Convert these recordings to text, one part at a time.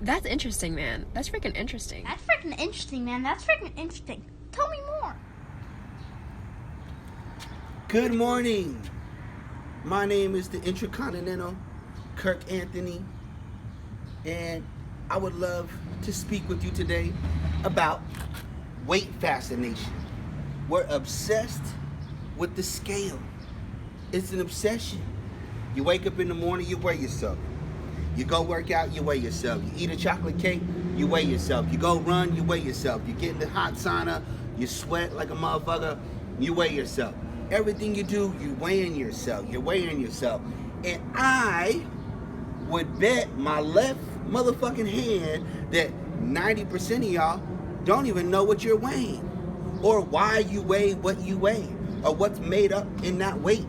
That's interesting, man. That's freaking interesting. That's freaking interesting, man. That's freaking interesting. Tell me more. Good morning. My name is the Intercontinental Kirk Anthony, and I would love to speak with you today about weight fascination. We're obsessed with the scale. It's an obsession. You wake up in the morning, you weigh yourself. You go work out, you weigh yourself. You eat a chocolate cake, you weigh yourself. You go run, you weigh yourself. You get in the hot sauna, you sweat like a motherfucker, you weigh yourself. Everything you do, you weighing yourself. You're weighing yourself. And I would bet my left motherfucking hand that 90% of y'all don't even know what you're weighing, or why you weigh what you weigh, or what's made up in that weight,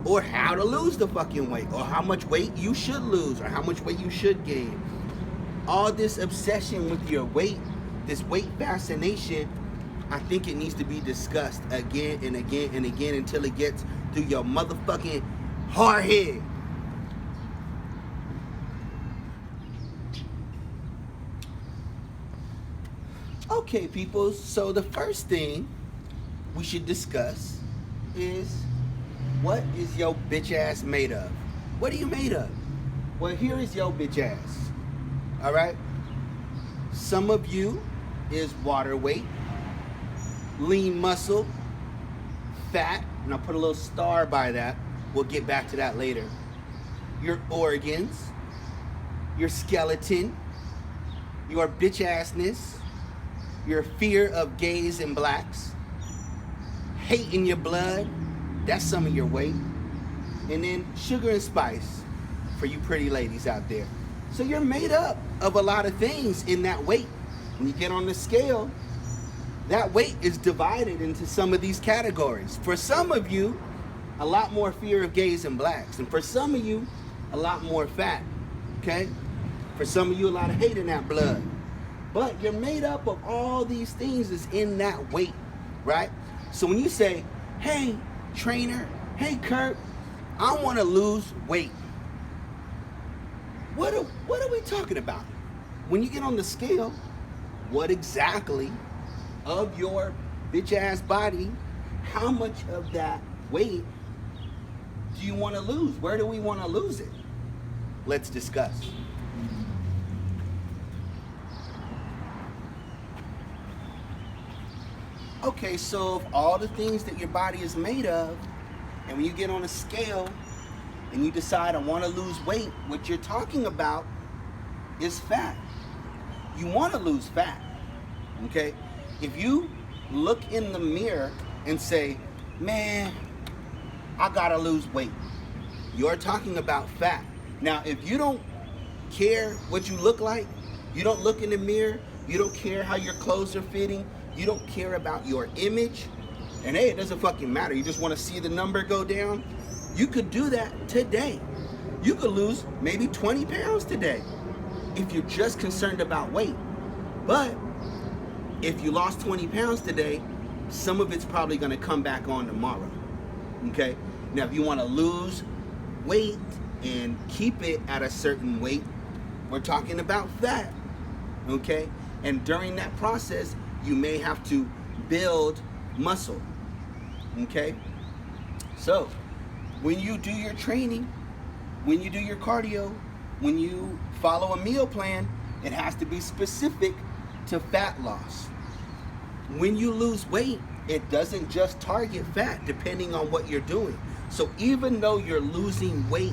or how to lose the fucking weight, or how much weight you should lose, or how much weight you should gain. All this obsession with your weight, this weight fascination, I think it needs to be discussed again and again and again until it gets through your motherfucking hard head. Okay, people, so the first thing we should discuss is, what is your bitch ass made of? What are you made of? Well, here is your bitch ass. All right? Some of you is water weight, lean muscle, fat, and I'll put a little star by that. We'll get back to that later. Your organs, your skeleton, your bitch assness, your fear of gays and blacks, hate in your blood, that's some of your weight. And then sugar and spice for you pretty ladies out there. So you're made up of a lot of things in that weight. When you get on the scale, that weight is divided into some of these categories. For some of you, a lot more fear of gays and blacks. And for some of you, a lot more fat, okay? For some of you, a lot of hate in that blood. But you're made up of all these things that's in that weight, right? So when you say, hey, trainer, hey, Kurt, I want to lose weight. What are we talking about? When you get on the scale, what exactly of your bitch ass body, how much of that weight do you want to lose? Where do we want to lose it? Let's discuss. Okay, so of all the things that your body is made of, and when you get on a scale and you decide I want to lose weight, what you're talking about is fat. You want to lose fat, okay? If you look in the mirror and say, man, I gotta lose weight, you're talking about fat. Now, if you don't care what you look like, you don't look in the mirror, you don't care how your clothes are fitting, you don't care about your image, and hey, it doesn't fucking matter, you just want to see the number go down, you could do that today. You could lose maybe 20 pounds today if you're just concerned about weight. But if you lost 20 pounds today, some of it's probably going to come back on tomorrow, okay? Now, if you want to lose weight and keep it at a certain weight, we're talking about fat, okay? And during that process, you may have to build muscle, okay? So, when you do your training, when you do your cardio, when you follow a meal plan, it has to be specific to fat loss. When you lose weight, it doesn't just target fat depending on what you're doing. So even though you're losing weight,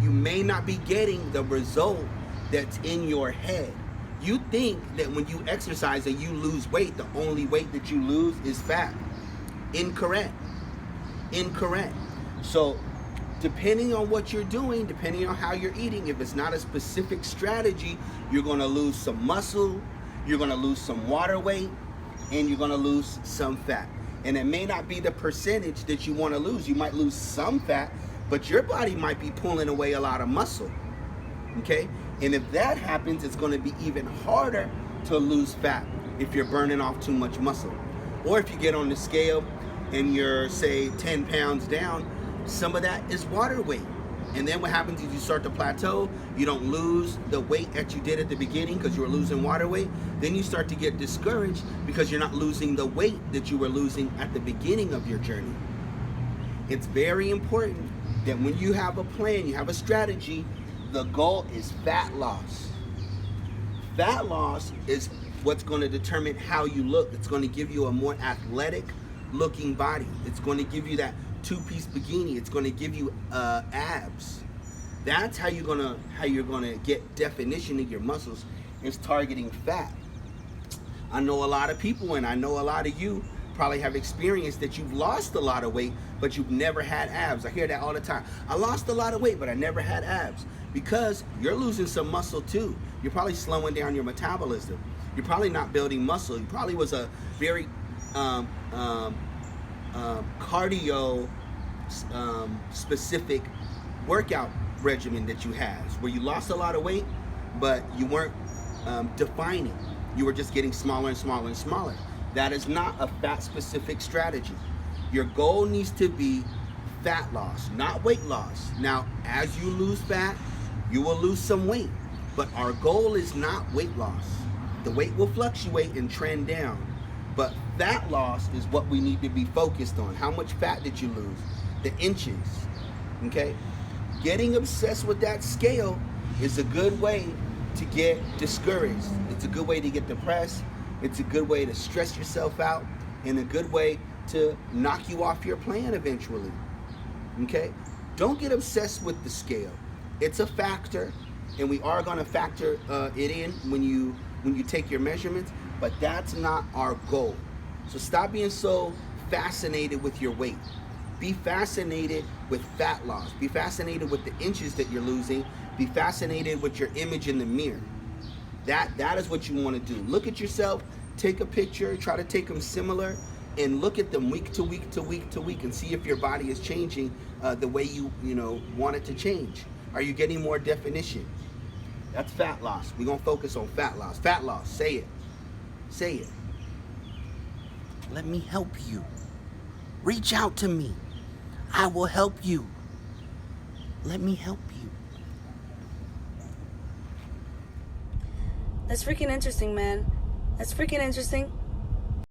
you may not be getting the result that's in your head. You think that when you exercise and you lose weight, the only weight that you lose is fat. Incorrect. Incorrect. So depending on what you're doing, depending on how you're eating, if it's not a specific strategy, you're going to lose some muscle, you're going to lose some water weight, and you're going to lose some fat. And it may not be the percentage that you want to lose. You might lose some fat, but your body might be pulling away a lot of muscle, okay? And if that happens, it's going to be even harder to lose fat if you're burning off too much muscle. Or if you get on the scale and you're, say, 10 pounds down, some of that is water weight. And then what happens is you start to plateau. You don't lose the weight that you did at the beginning because you were losing water weight. Then you start to get discouraged because you're not losing the weight that you were losing at the beginning of your journey. It's very important that when you have a plan, you have a strategy, the goal is fat loss. Fat loss is what's going to determine how you look. It's going to give you a more athletic looking body. It's going to give you that two-piece bikini. It's going to give you abs. That's how you're gonna get definition in your muscles, is targeting fat. I know a lot of people, and I know a lot of you probably have experienced that you've lost a lot of weight, but you've never had abs. I hear that all the time. I lost a lot of weight, but I never had abs. Because you're losing some muscle too. You're probably slowing down your metabolism. You're probably not building muscle. You probably was a very cardio specific workout regimen that you had, where you lost a lot of weight, but you weren't defining. You were just getting smaller and smaller and smaller. That is not a fat specific strategy. Your goal needs to be fat loss, not weight loss. Now, as you lose fat, you will lose some weight, but our goal is not weight loss. The weight will fluctuate and trend down, but fat loss is what we need to be focused on. How much fat did you lose? The inches, okay? Getting obsessed with that scale is a good way to get discouraged. It's a good way to get depressed. It's a good way to stress yourself out, and a good way to knock you off your plan eventually, okay? Don't get obsessed with the scale. It's a factor, and we are going to factor it in when you take your measurements, but that's not our goal. So stop being so fascinated with your weight. Be fascinated with fat loss. Be fascinated with the inches that you're losing. Be fascinated with your image in the mirror. That is what you want to do. Look at yourself, take a picture, try to take them similar, and look at them week to week to week to week, and see if your body is changing the way you want it to change. Are you getting more definition? That's fat loss. We're going to focus on fat loss. Fat loss. Say it. Say it. Let me help you. Reach out to me. I will help you. Let me help you. That's freaking interesting, man. That's freaking interesting.